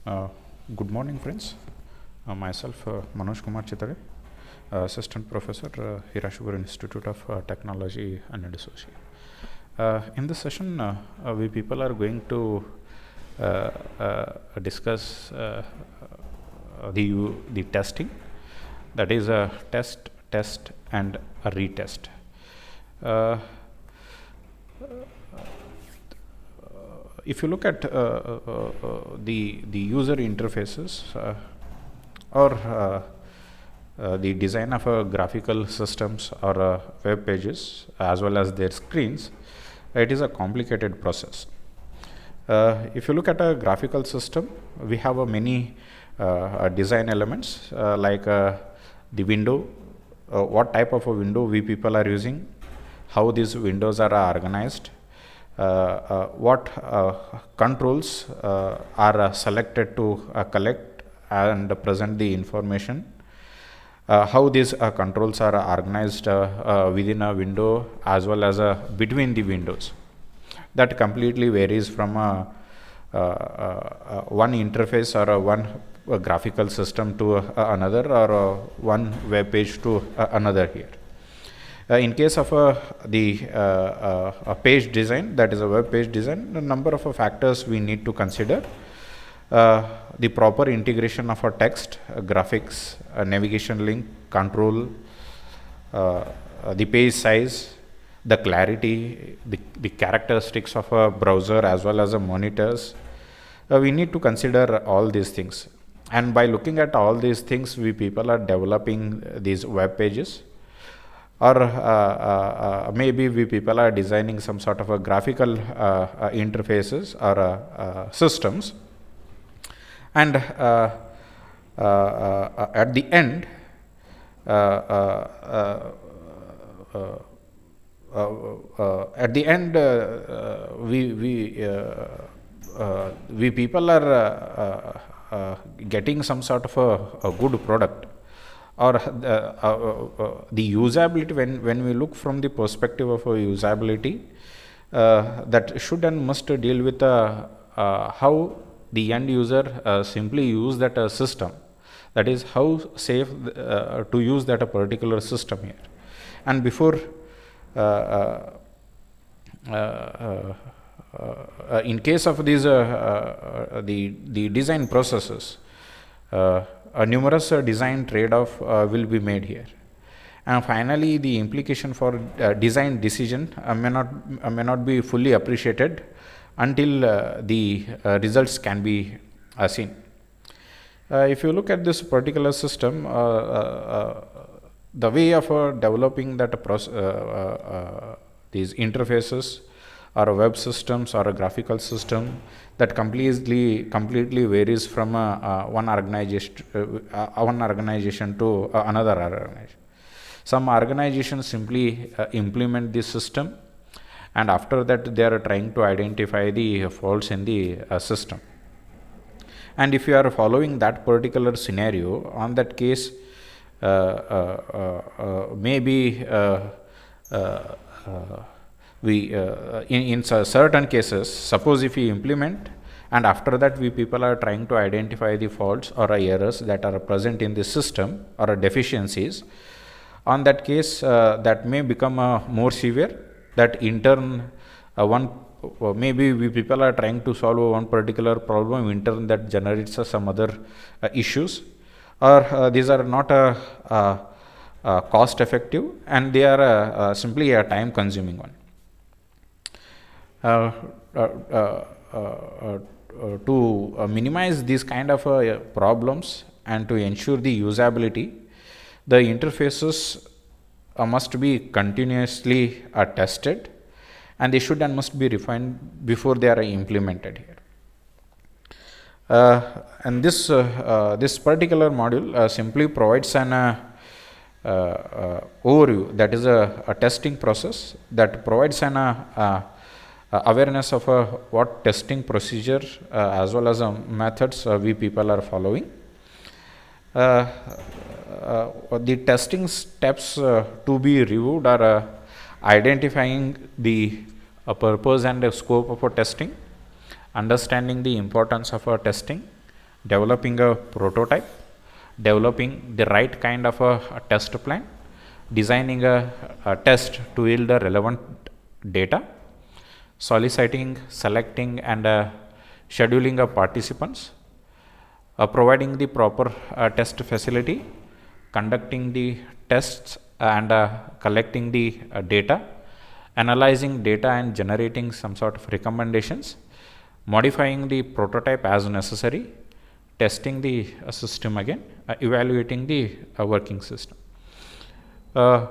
Uh, Good morning, friends. Myself, Manoj Kumar Chitare, Assistant Professor, Hirashiguro Institute of Technology and Associate. In this session, we people are going to discuss the testing, that is a test, and a retest. If you look at the user interfaces or the design of graphical systems or web pages as well as their screens, it is a complicated process. If you look at a graphical system, we have many design elements like the window, what type of a window we people are using, how these windows are organized, what controls are selected to collect and present the information, how these controls are organized within a window as well as between the windows. That completely varies from one interface or one graphical system to another, or one web page to another here. In case of a page design, that is a web page design, a number of factors we need to consider. The proper integration of a text, graphics, navigation link, control, the page size, the clarity, the characteristics of a browser as well as a monitors. We need to consider all these things. And by looking at all these things, we people are developing these web pages, or maybe we people are designing some sort of a graphical interfaces or systems, and at the end we people are getting some sort of a good product, or the usability. When we look from the perspective of usability, that should and must deal with how the end user simply use that system, that is how safe to use that particular system here. And before in case of these the design processes, a numerous design trade-off will be made here, and finally the implication for design decision may not be fully appreciated until the results can be seen. If you look at this particular system, the way of developing that these interfaces or web systems or a graphical system, that completely varies from one organization to another organization. Some organizations simply implement this system, and after that they are trying to identify the faults in the system. And if you are following that particular scenario, on that case, maybe we in certain cases, suppose if we implement and after that we people are trying to identify the faults or errors that are present in the system or deficiencies, on that case that may become more severe, that in turn one maybe we people are trying to solve one particular problem, in turn that generates some other issues, or these are not cost effective and they are simply a time consuming one. To minimize these kind of problems and to ensure the usability, the interfaces must be continuously tested, and they should and must be refined before they are implemented here. And this particular module simply provides an overview, that is a testing process, that provides an awareness of what testing procedure as well as methods we people are following. The testing steps to be reviewed are identifying the purpose and scope of testing, understanding the importance of testing, developing a prototype, developing the right kind of a test plan, designing a test to yield the relevant data, soliciting, selecting, and scheduling of participants, providing the proper test facility, conducting the tests and collecting the data, analyzing data and generating some sort of recommendations, modifying the prototype as necessary, testing the system again, evaluating the working system. When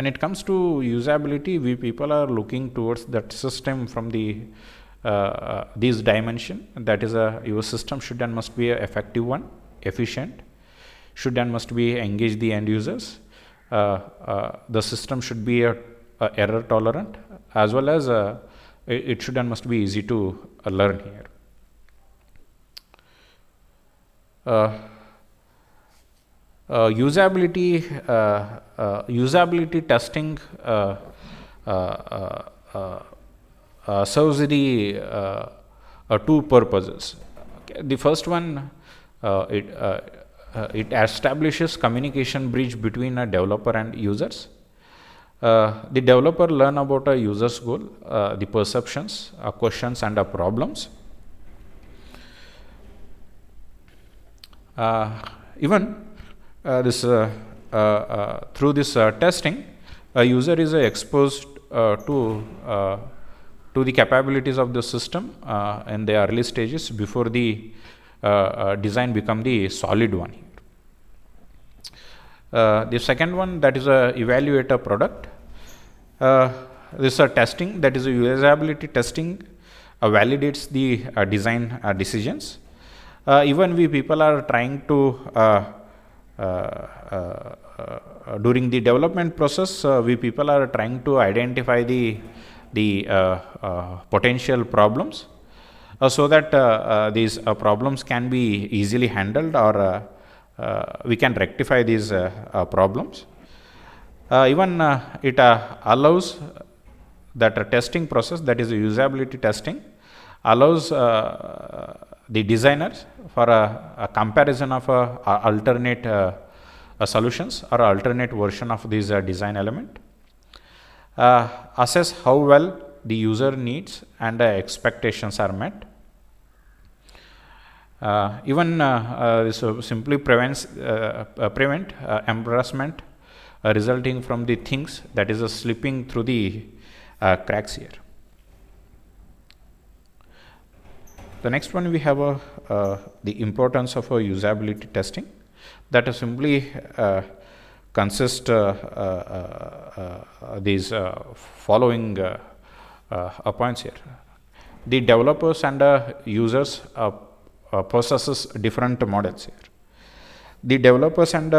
it comes to usability, we people are looking towards that system from the these dimension. That is, your system should and must be an effective one, efficient, should and must be engage the end users. The system should be error tolerant, as well as it should and must be easy to learn here. Usability testing serves the two purposes. Okay. The first one, it establishes communication bridge between a developer and users. The developer learn about a user's goal, the perceptions, questions, and problems. Even this through this testing, a user is exposed to the capabilities of the system in the early stages before the design become the solid one here. The second one, that is evaluate a product. This testing, that is usability testing, validates the design decisions. Even we people are trying to during the development process, we people are trying to identify the potential problems, so that these problems can be easily handled, or we can rectify these problems. Even it allows that testing process, that is usability testing, allows the designers for a comparison of alternate solutions or alternate version of this design element, assess how well the user needs and expectations are met. Even this simply prevent embarrassment resulting from the things that is slipping through the cracks here. The next one, we have the importance of usability testing, that simply consist these following points here. The developers and users possesses different models here. The developers and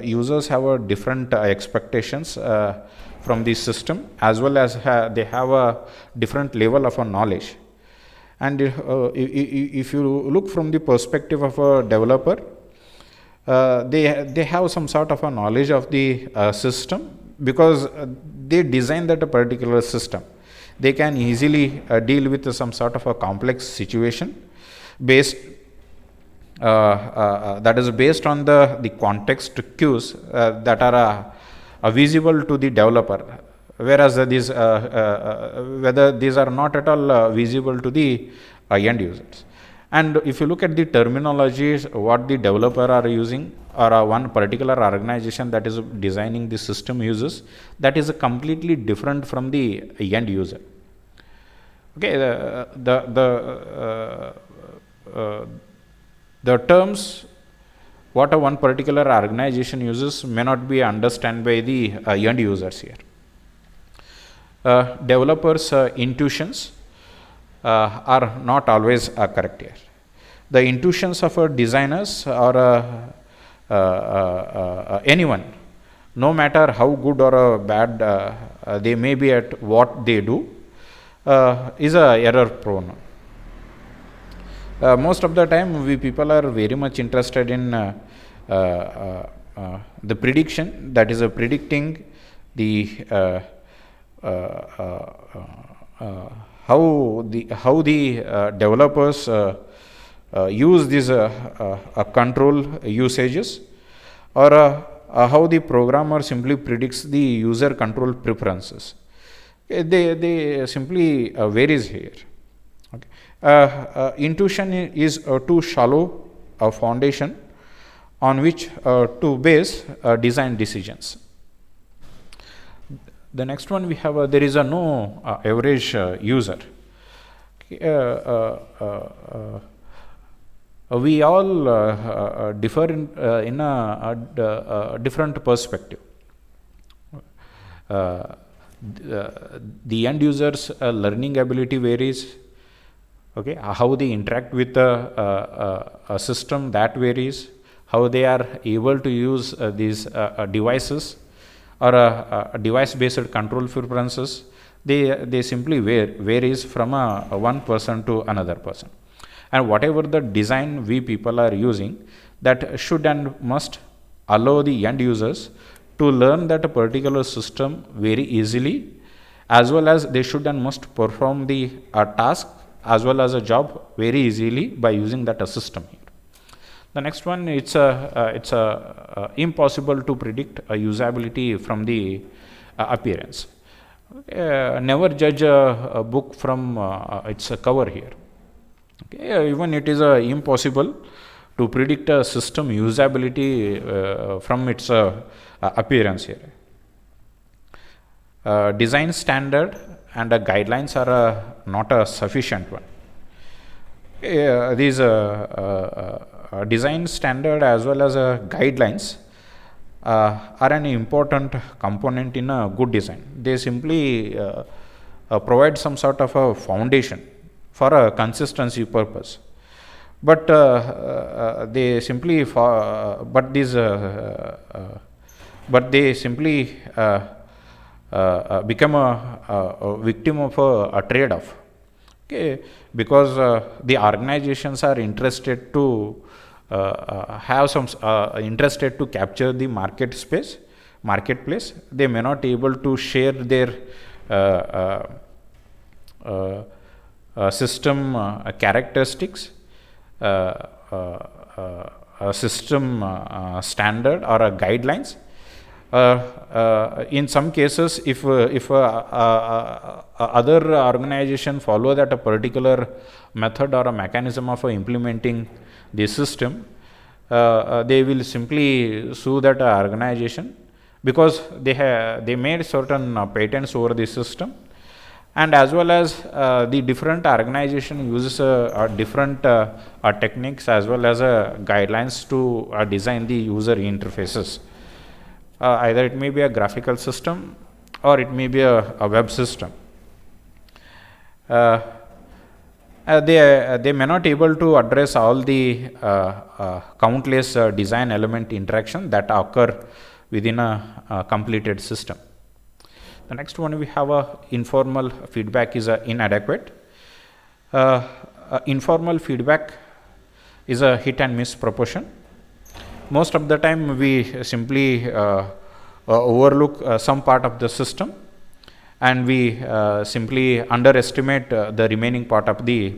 users have different expectations from the system, as well as they have a different level of knowledge. And if you look from the perspective of a developer, they have some sort of a knowledge of the system, because they design that a particular system. They can easily deal with some sort of a complex situation based that is based on the context cues that are visible to the developer, whereas these whether these are not at all visible to the end users. And if you look at the terminologies what the developer are using, or one particular organization that is designing the system uses, that is completely different from the end user. Okay, the terms what one particular organization uses may not be understood by the end users here. Developers' intuitions are not always correct here. The intuitions of designers or anyone, no matter how good or bad they may be at what they do, is error prone. Most of the time we people are very much interested in the prediction, that is predicting the how the developers use these control usages, or how the programmer simply predicts the user control preferences. They simply varies here. Okay. Intuition is too shallow a foundation on which to base design decisions. The next one we have, there is a no average user. We all differ in a different perspective. The end users learning ability varies. Okay, how they interact with a system, that varies. How they are able to use these devices or device based control preferences, they simply varies from one person to another person. And whatever the design we people are using, that should and must allow the end users to learn that a particular system very easily, as well as they should and must perform the task as well as a job very easily by using that system here. The next one, it's impossible to predict usability from the appearance. Never judge a book from its cover here. Okay, even it is impossible to predict a system usability from its appearance here. Design standard and guidelines are not a sufficient one. These design standard as well as guidelines are an important component in a good design. They simply provide some sort of a foundation for a consistency purpose, but they simply become a victim of a trade-off. Okay, because the organizations are interested to interested to capture the marketplace. They may not able to share their system characteristics, system standard or guidelines. In some cases, if other organization follow that a particular method or a mechanism of implementing the system, they will simply sue that organization, because they made certain patents over the system, and as well as the different organization uses different techniques as well as guidelines to design the user interfaces. Either it may be a graphical system or it may be a web system. They may not able to address all the countless design element interaction that occur within a completed system. The next one, we have informal feedback is inadequate. Informal feedback is a hit and miss proportion. Most of the time we simply overlook some part of the system, and we simply underestimate the remaining part of the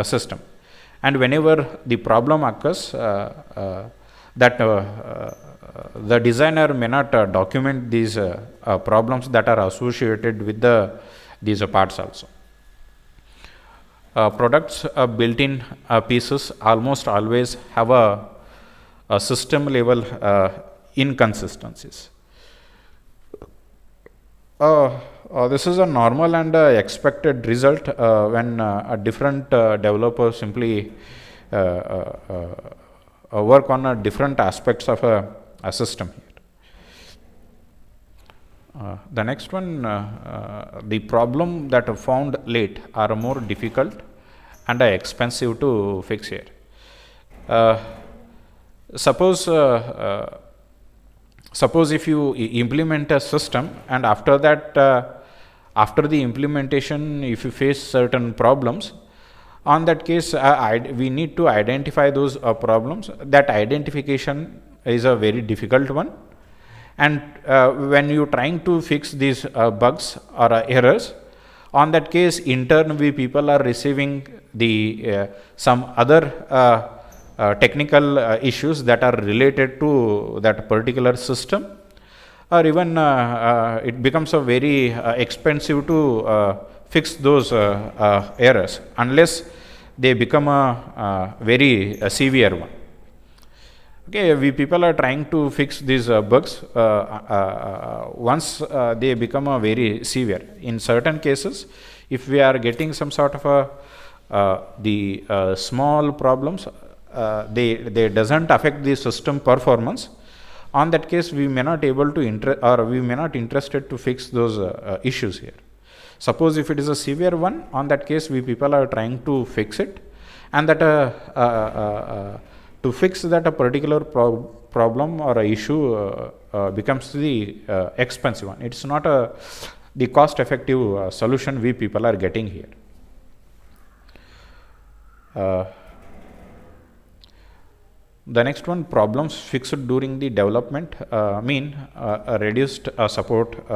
system. And whenever the problem occurs, that the designer may not document these problems that are associated with these parts also. Products built in pieces almost always have a system level inconsistencies. This is a normal and expected result when a different developer simply work on different aspects of a system here. The next one, the problem that are found late are more difficult and expensive to fix here. Suppose if you implement a system, and after that, after the implementation, if you face certain problems, on that case we need to identify those problems. That identification is a very difficult one, and when you trying to fix these bugs or errors, On that case, in turn, we people are receiving the some other technical issues that are related to that particular system, or even it becomes a very expensive to fix those errors unless they become a very severe one. Okay, we people are trying to fix these bugs once they become a very severe. In certain cases, if we are getting some sort of a small problems, they doesn't affect the system performance. On that case, we may not able to we may not interested to fix those issues here. Suppose if it is a severe one, on that case, we people are trying to fix it, and that to fix that a particular problem or a issue becomes the expensive one. It's not the cost effective solution we people are getting here. The next one, problems fixed during the development mean a reduced support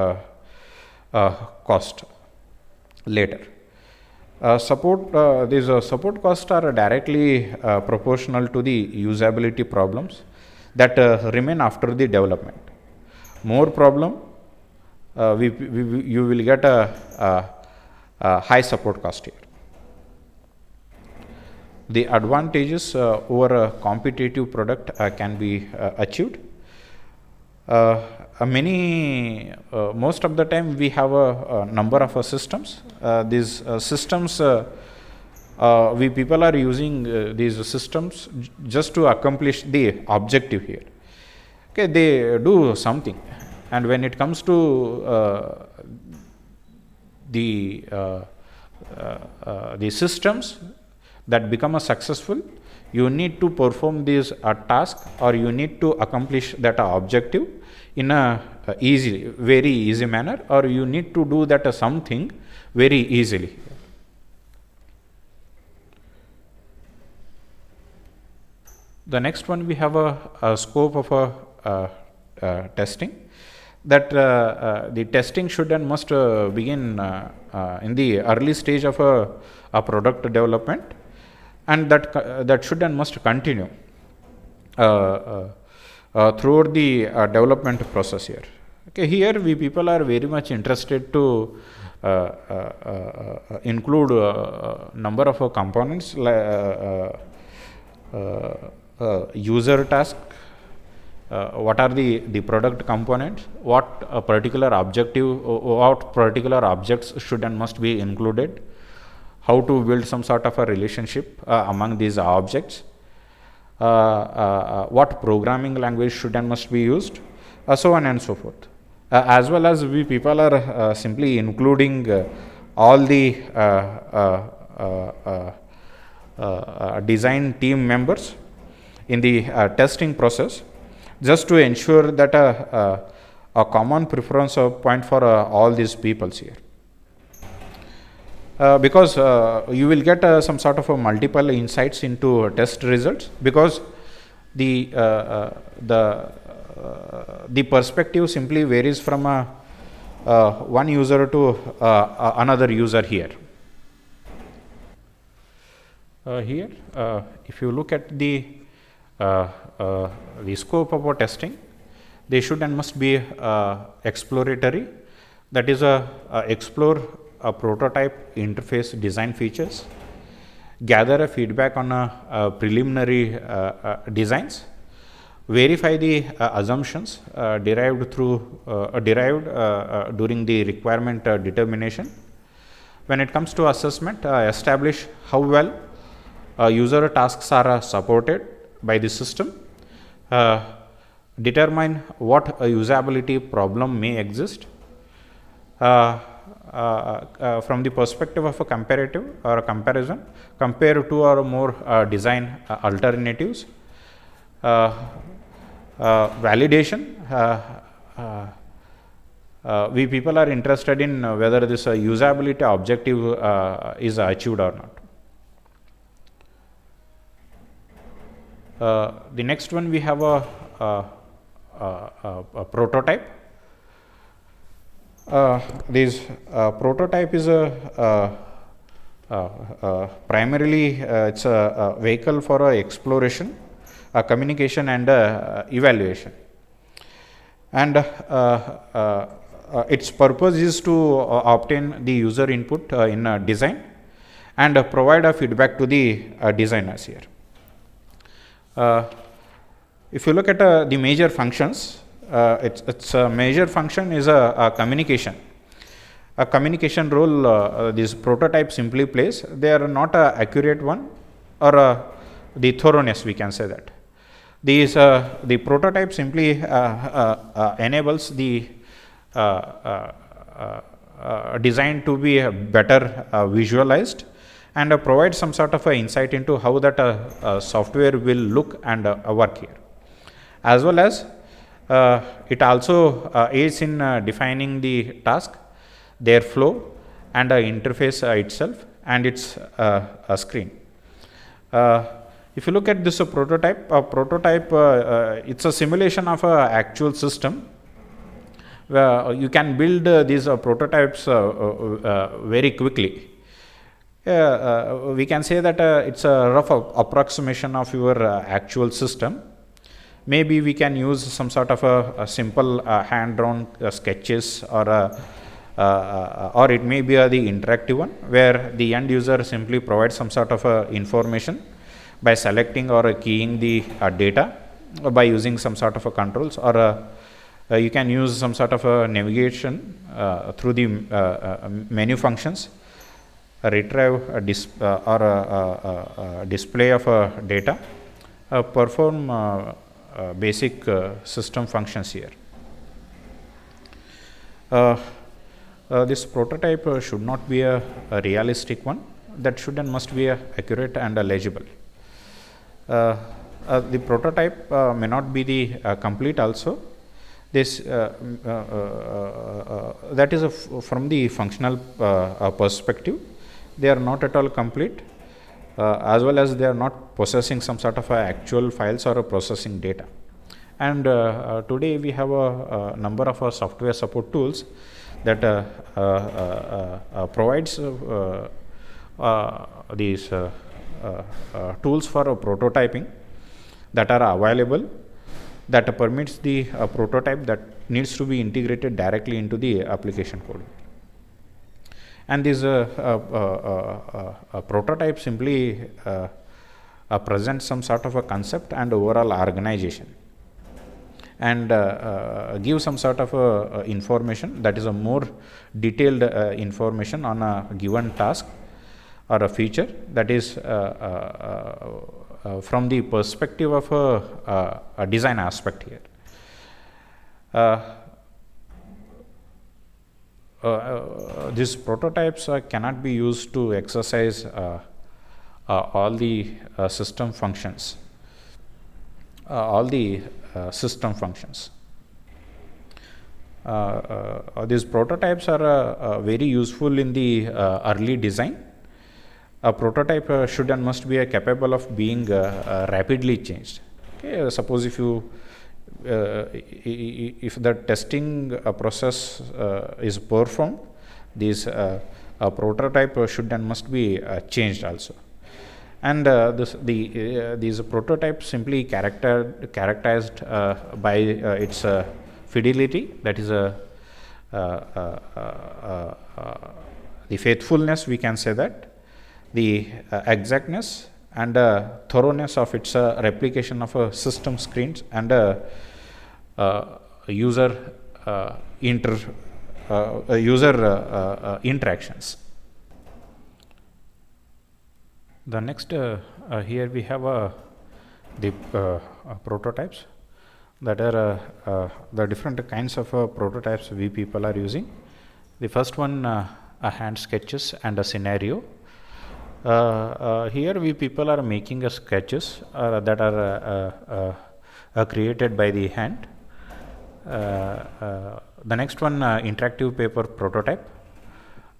cost later. These support costs are directly proportional to the usability problems that remain after the development. More problem, you will get a high support cost here. The advantages over a competitive product can be achieved. Most of the time we have a number of systems. These systems, we people are using these systems just to accomplish the objective here. Okay, they do something, and when it comes to the systems that become a successful, you need to perform this task, or you need to accomplish that objective in a very easy manner, or you need to do that something very easily. The next one, we have a scope of testing, that the testing should and must begin in the early stage of a product development, and that should and must continue throughout the development process here. Okay, here we people are very much interested to include number of components like user task, what are the product components, what a particular objective, what particular objects should and must be included, how to build some sort of a relationship among these objects, what programming language should and must be used, so on and so forth. As well as we people are simply including all the design team members in the testing process, just to ensure that a common preference point for all these peoples here. Because you will get some sort of multiple insights into test results, because the perspective simply varies from one user to another user here. Here, if you look at the scope of our testing, they should and must be exploratory, that is explore a prototype interface design features, gather a feedback on preliminary designs, verify the assumptions derived during the requirement determination. When it comes to assessment, establish how well user tasks are supported by the system, determine what a usability problem may exist. From the perspective of a comparative or a comparison, compare two or more design alternatives. Validation, we people are interested in whether this usability objective is achieved or not. The next one, we have a prototype. This prototype is primarily it's a vehicle for exploration, communication, and evaluation. And its purpose is to obtain the user input in design and provide a feedback to the designers here. If you look at the major functions, its major function is a communication. A communication role this prototype simply plays. They are not a accurate one or the thoroughness, we can say that. These the prototype simply enables the design to be better visualized and provide some sort of insight into how that software will look and work here. As well as it also aids in defining the task, their flow, and the interface itself and its screen. If you look at this prototype, it's a simulation of an actual system. You can build these prototypes very quickly. We can say that it's a rough approximation of your actual system. Maybe we can use some sort of a simple hand-drawn sketches or it may be the interactive one where the end user simply provides some sort of information by selecting or keying the data by using some sort of controls, or you can use some sort of navigation through the menu functions, retrieve or display of data, perform basic system functions here. This prototype should not be a realistic one. That should and must be accurate and legible. The prototype may not be the complete also. This that is from the functional perspective. They are not at all complete, as well as they are not possessing some sort of actual files or processing data. And today we have a number of software support tools that provides these tools for prototyping that are available, that permits the prototype that needs to be integrated directly into the application code. And this prototype simply presents some sort of a concept and overall organization, and give some sort of information that is a more detailed information on a given task or a feature that is from the perspective of a design aspect here. These prototypes cannot be used to exercise all the system functions. These prototypes are very useful in the early design. A prototype should and must be capable of being rapidly changed. Okay, suppose if you if the testing process is performed, this prototype should and must be changed also. And these prototypes simply characterized by its fidelity, that is the faithfulness, we can say that, the exactness and thoroughness of its replication of system screens and user interactions. The next here we have the prototypes that are the different kinds of prototypes we people are using. The first one, a hand sketches and a scenario. Here we people are making sketches that are created by the hand. The next one, interactive paper prototype.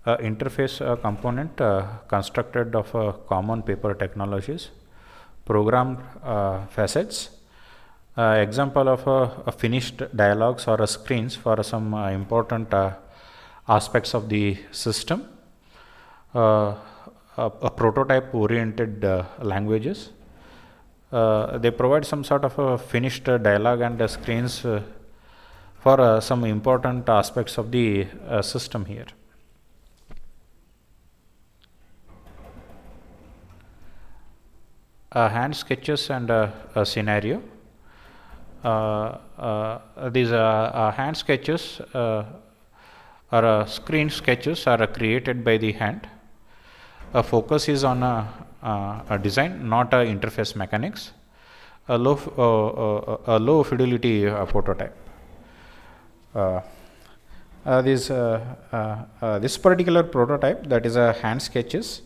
Interface component constructed of common paper technologies, programmed facets, example of finished dialogues or screens for some important aspects of the system, prototype oriented languages. They provide some sort of a finished dialogue and screens for some important aspects of the system here. Hand sketches and a scenario. These hand sketches or screen sketches are created by the hand. Focus is on a design, not a interface mechanics. A low fidelity prototype. This particular prototype, that is a hand sketches,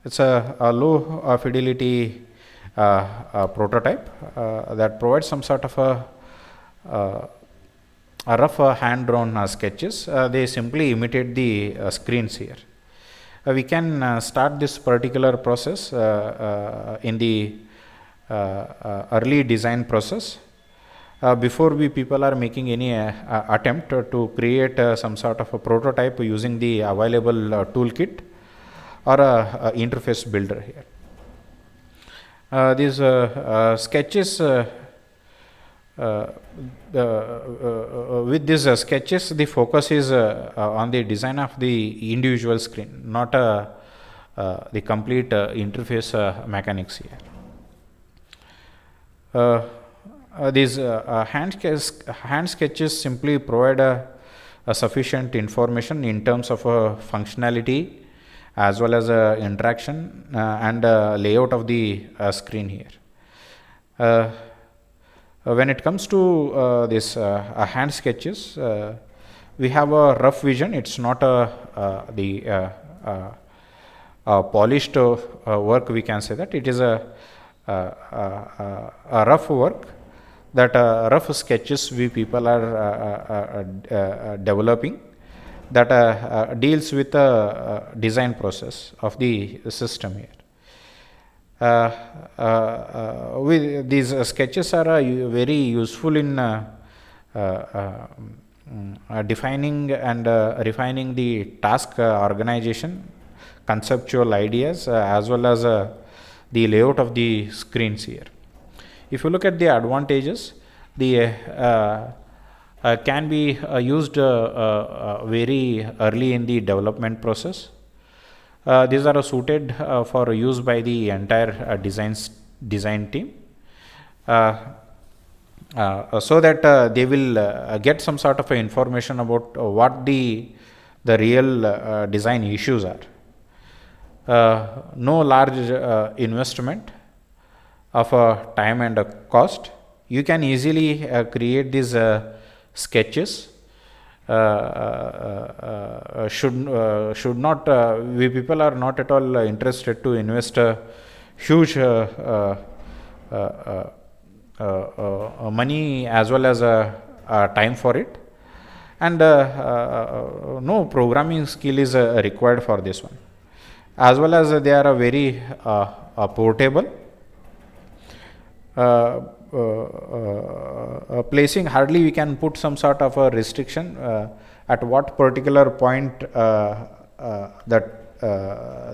it's a low fidelity prototype that provides some sort of a rough hand drawn sketches. They simply imitate the screens here. We can start this particular process in the early design process before people are making any attempt to create some sort of a prototype using the available toolkit or a interface builder here. These sketches, with these sketches, the focus is on the design of the individual screen, not the complete interface mechanics here. These hand sketches simply provide a sufficient information in terms of functionality as well as interaction and layout of the screen here. When it comes to this hand sketches, we have a rough vision. It's not the polished work, we can say that. It is a rough work, that rough sketches we people are developing, that deals with the design process of the system here. With these sketches are very useful in defining and refining the task organization, conceptual ideas, as well as the layout of the screens here. If you look at the advantages, the can be used very early in the development process. These are suited for use by the entire design team, so that they will get some sort of information about what the real design issues are. No large investment of time and cost. You can easily create these sketches. Should not, we people are not at all interested to invest huge money as well as time for it, and no programming skill is required for this one, as well as they are very portable. Placing, hardly we can put some sort of a restriction at what particular point that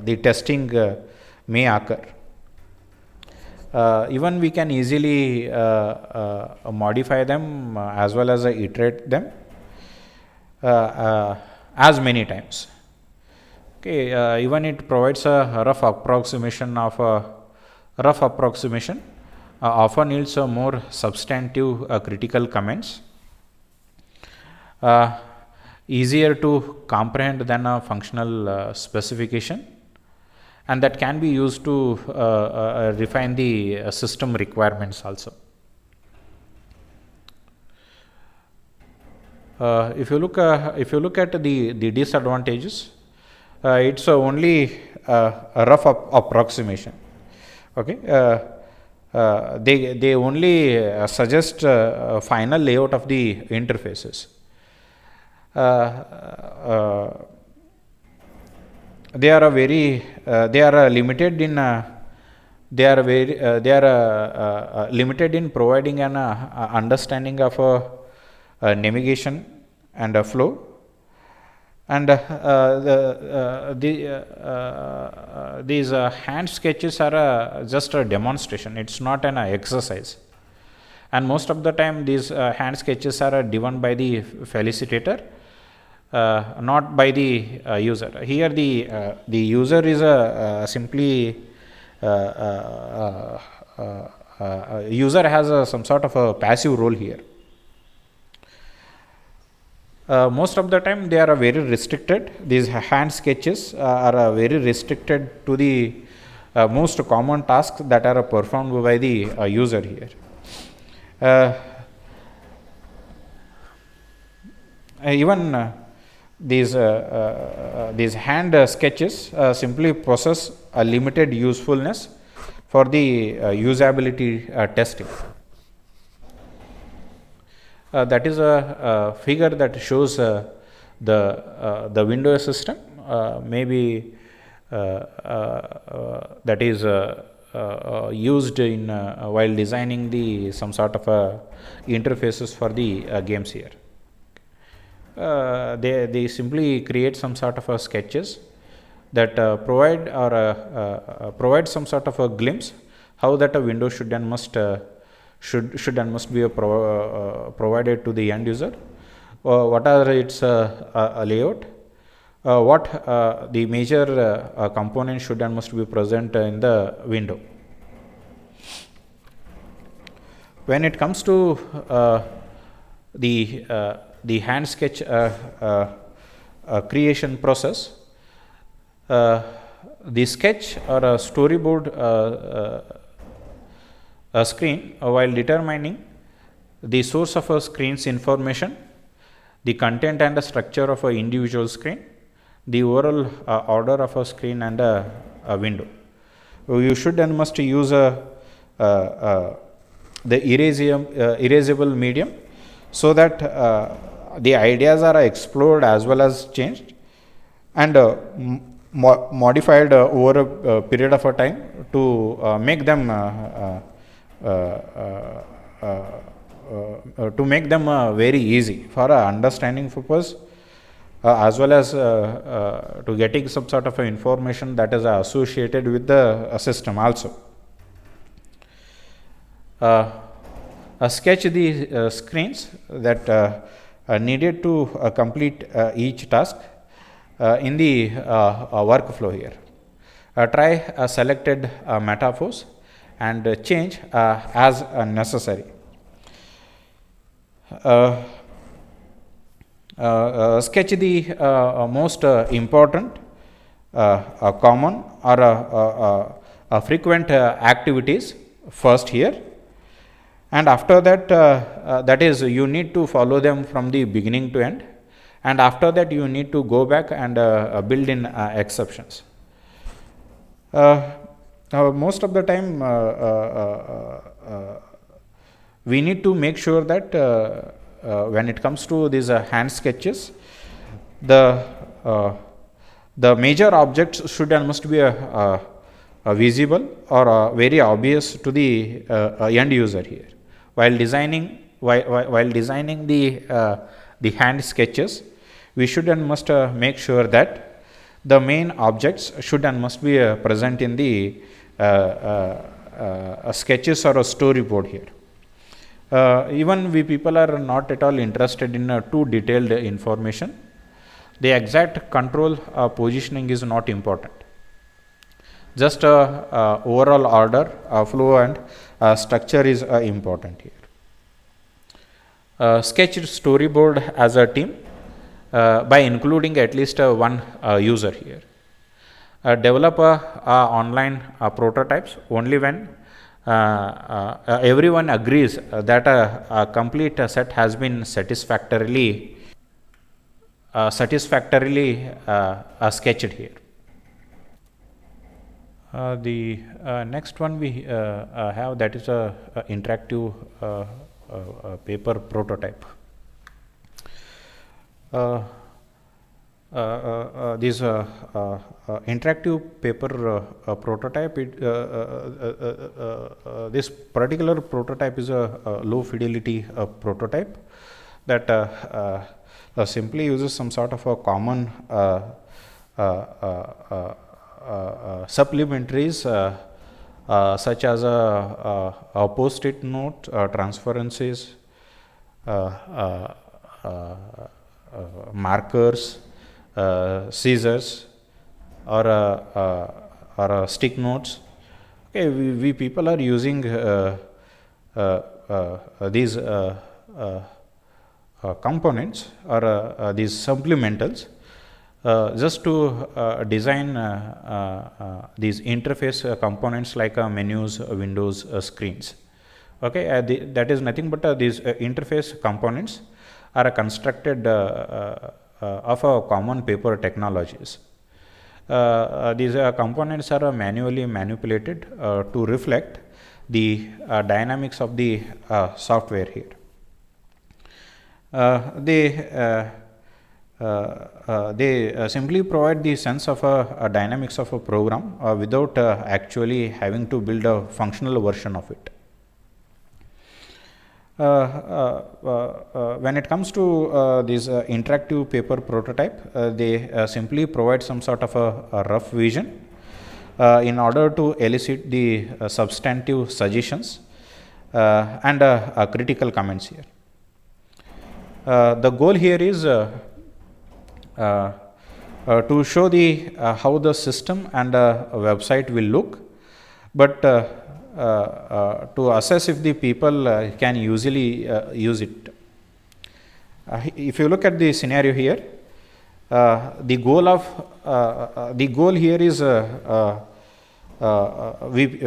the testing may occur. Even we can easily modify them as well as iterate them as many times. Okay, even it provides a rough approximation often yields more substantive critical comments, easier to comprehend than a functional specification, and that can be used to refine the system requirements also. If you look at the disadvantages, it's only a rough approximation. Okay. They only suggest final layout of the interfaces. They are very limited in limited in providing an understanding of navigation and flow. And these hand sketches are just a demonstration. It's not an exercise, and most of the time these hand sketches are given by the felicitator, not by the user. Here the user is simply user has some sort of a passive role here. Most of the time they are very restricted. These hand sketches are very restricted to the most common tasks that are performed by the user here. Even these hand sketches simply possess a limited usefulness for the usability testing. That is a figure that shows the Windows system, maybe that is used in while designing the some sort of interfaces for the games here. They simply create some sort of sketches that provide some sort of a glimpse how that a window should and must be provided to the end user. What are its layout? What the major components should and must be present in the window. When it comes to the hand sketch creation process, the sketch or a storyboard screen, while determining the source of a screen's information, the content and the structure of an individual screen, the overall order of a screen and a window. You should and must use the erasable medium, so that the ideas are explored as well as changed and modified over a period of a time to make them very easy for understanding purpose, as well as to getting some sort of information that is associated with the system also. Sketch the screens that needed to complete each task in the workflow here. Try selected metaphors and change as necessary. Sketch the most important, common or frequent activities first here, and after that, that is, you need to follow them from the beginning to end, and after that you need to go back and build in exceptions. Most of the time we need to make sure that when it comes to these hand sketches, the major objects should and must be visible or very obvious to the end user here. While designing the hand sketches, we should and must make sure that the main objects should and must be present in the sketches or a storyboard here. Even we people are not at all interested in too detailed information. The exact control positioning is not important. Just overall order, flow and structure is important here. Sketch storyboard as a team by including at least one user here. Develop online prototypes only when everyone agrees that a complete set has been satisfactorily sketched here. The next one we have, that is a interactive paper prototype. This interactive paper prototype, this particular prototype is a low fidelity prototype that simply uses some sort of a common supplementaries such as a post-it note, transparencies, markers, scissors, or stick notes. Okay, we people are using these components or these supplementals just to design these interface components like menus, windows, screens. Okay, that is nothing but these interface components are constructed of a common paper technologies. These components are manually manipulated to reflect the dynamics of the software here. They simply provide the sense of a dynamics of a program without actually having to build a functional version of it. When it comes to this interactive paper prototype, they simply provide some sort of a rough vision in order to elicit the substantive suggestions and critical comments here. The goal here is to show the how the system and website will look, but to assess if the people can usually use it. If you look at the scenario here, the goal here is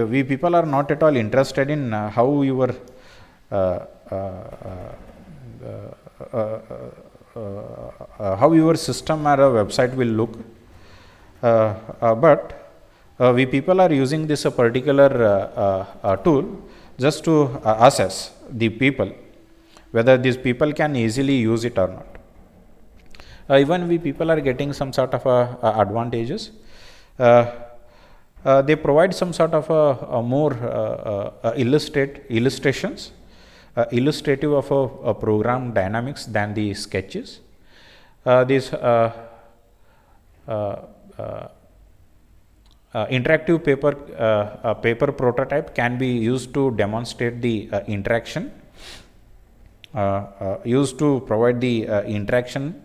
we people are not at all interested in how your how your system or a website will look, but we people are using this particular tool just to assess the people, whether these people can easily use it or not. Even we people are getting some sort of advantages. They provide some sort of more illustrations, illustrative of a program dynamics than the sketches. This interactive paper prototype can be used to demonstrate the interaction, used to provide the interaction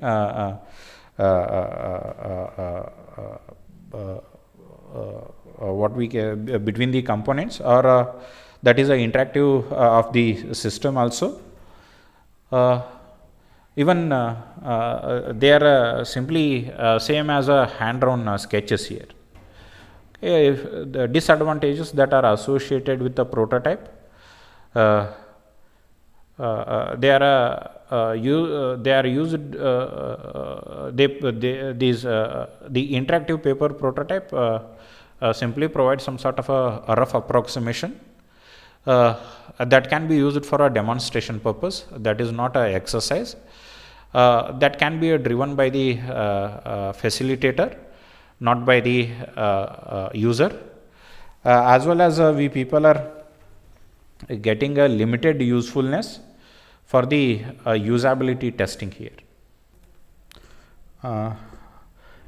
what we between the components, or that is a interactive of the system also. Even they are simply same as a hand-drawn sketches here. If the disadvantages that are associated with the prototype, they are used. The interactive paper prototype simply provides some sort of a rough approximation that can be used for a demonstration purpose. That is not an exercise. That can be driven by the facilitator, not by the user, as well as we people are getting a limited usefulness for the usability testing here.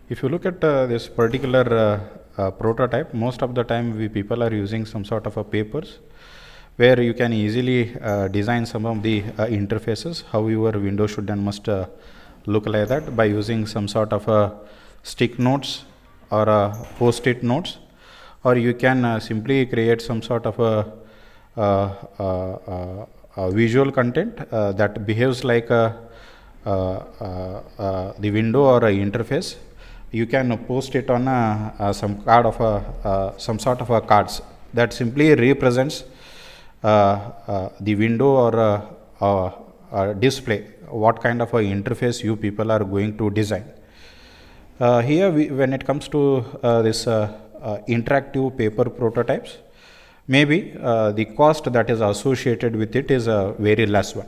If you look at this particular prototype, most of the time we people are using some sort of a papers where you can easily design some of the interfaces, how your window should and must look like that, by using some sort of stick notes or post-it notes, or you can simply create some sort of a visual content that behaves like the window or a interface. You can post it on some card of some sort of cards that simply represents the window or display what kind of a interface you people are going to design. Here when it comes to this interactive paper prototypes, maybe the cost that is associated with it is a very less one.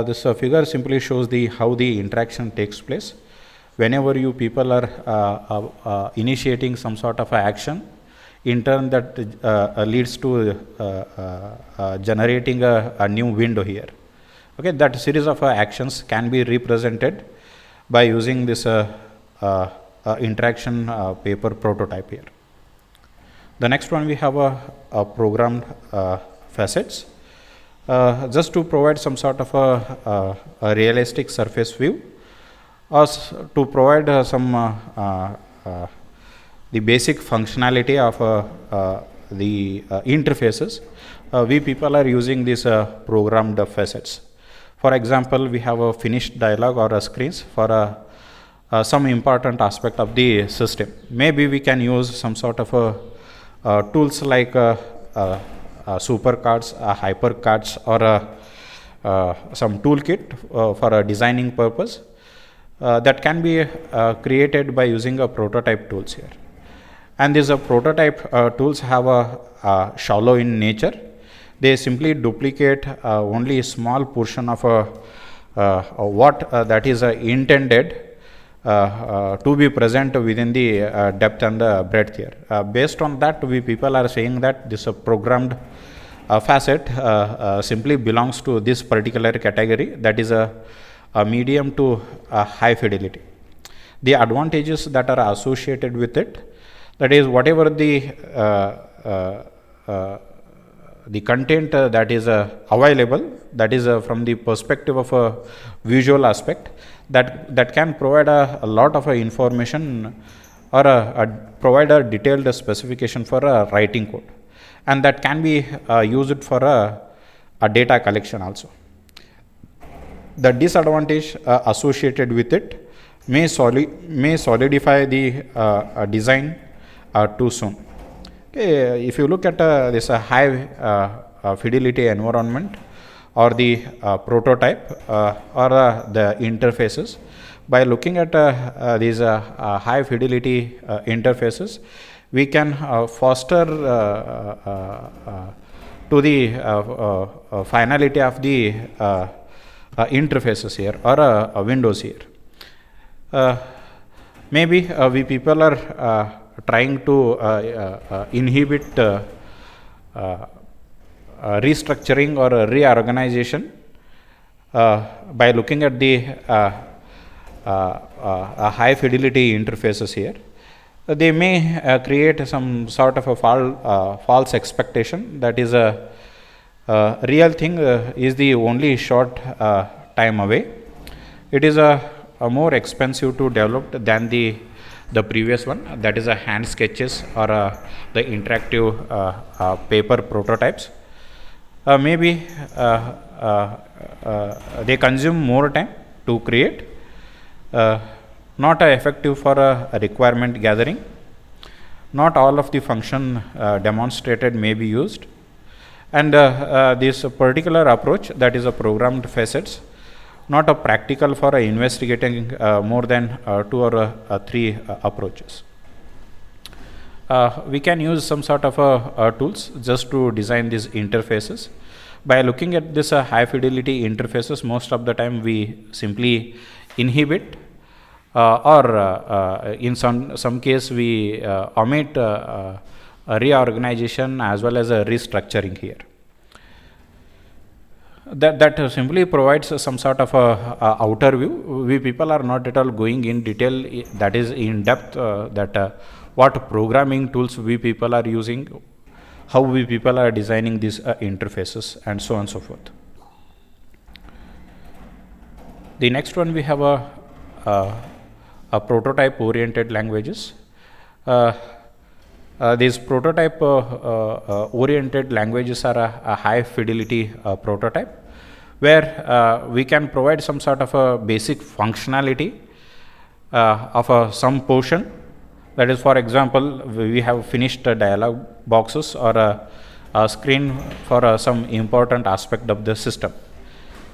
This figure simply shows the how the interaction takes place. Whenever you people are initiating some sort of action, in turn that leads to generating a new window here. Okay, that series of actions can be represented by using this interaction paper prototype here. The next one, we have a programmed facets. Just to provide some sort of a realistic surface view, or to provide the basic functionality of the interfaces, we people are using these programmed facets. For example, we have a finished dialog or a screens for some important aspect of the system. Maybe we can use some sort of tools like supercards, hypercards, or some toolkit for a designing purpose that can be created by using a prototype tools here. And these prototype tools have a shallow in nature. They simply duplicate only a small portion of what that is intended to be present within the depth and the breadth here. Based on that, we people are saying that this programmed facet simply belongs to this particular category, that is a medium to high fidelity. The advantages that are associated with it, that is whatever the content that is available, that is from the perspective of a visual aspect, that can provide a lot of information or provide a detailed specification for a writing code, and that can be used for a data collection also. The disadvantage associated with it may solidify the design too soon. Okay, if you look at this high fidelity environment or the prototype or the interfaces, by looking at these high fidelity interfaces, we can foster to the finality of the interfaces here or windows here. Maybe we people are trying to inhibit restructuring or reorganization by looking at the high fidelity interfaces here. They may create some sort of a false expectation that is a real thing is the only short time away. It is a more expensive to develop than the previous one, that is a hand sketches or the interactive paper prototypes. Maybe they consume more time to create, not effective for a requirement gathering. Not all of the function demonstrated may be used, and this particular approach, that is a programmed facets, not a practical for investigating more than 2 or 3 approaches. We can use some sort of tools just to design these interfaces. By looking at this high fidelity interfaces, most of the time we simply inhibit or in some case we omit a reorganization as well as a restructuring here. That simply provides some sort of outer view. We people are not at all going in detail, that is in depth, that what programming tools we people are using, how we people are designing these interfaces, and so on and so forth. The next one, we have a prototype oriented languages. These prototype oriented languages are a high fidelity prototype, where we can provide some sort of a basic functionality of some portion. That is, for example, we have finished dialog boxes or a screen for some important aspect of the system,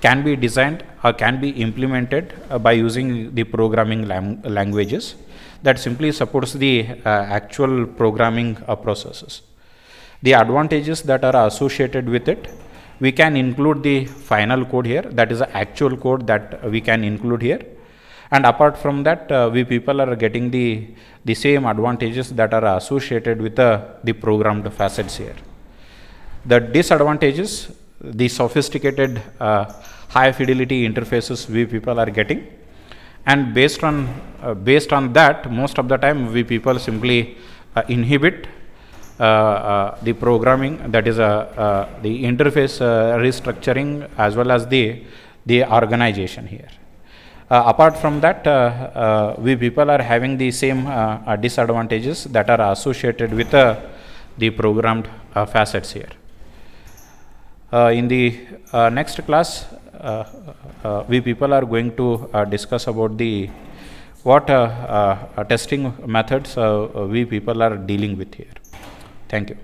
can be designed or can be implemented by using the programming languages that simply supports the actual programming processes. The advantages that are associated with it, we can include the final code here, that is the actual code that we can include here, and apart from that we people are getting the same advantages that are associated with the programmed facets here. The disadvantages, the sophisticated high fidelity interfaces we people are getting, and based on that, most of the time we people simply inhibit the programming, that is the interface restructuring as well as the organization here. Apart from that, we people are having the same disadvantages that are associated with the programmed facets here. In the next class, we people are going to discuss about the what testing methods we people are dealing with here. Thank you.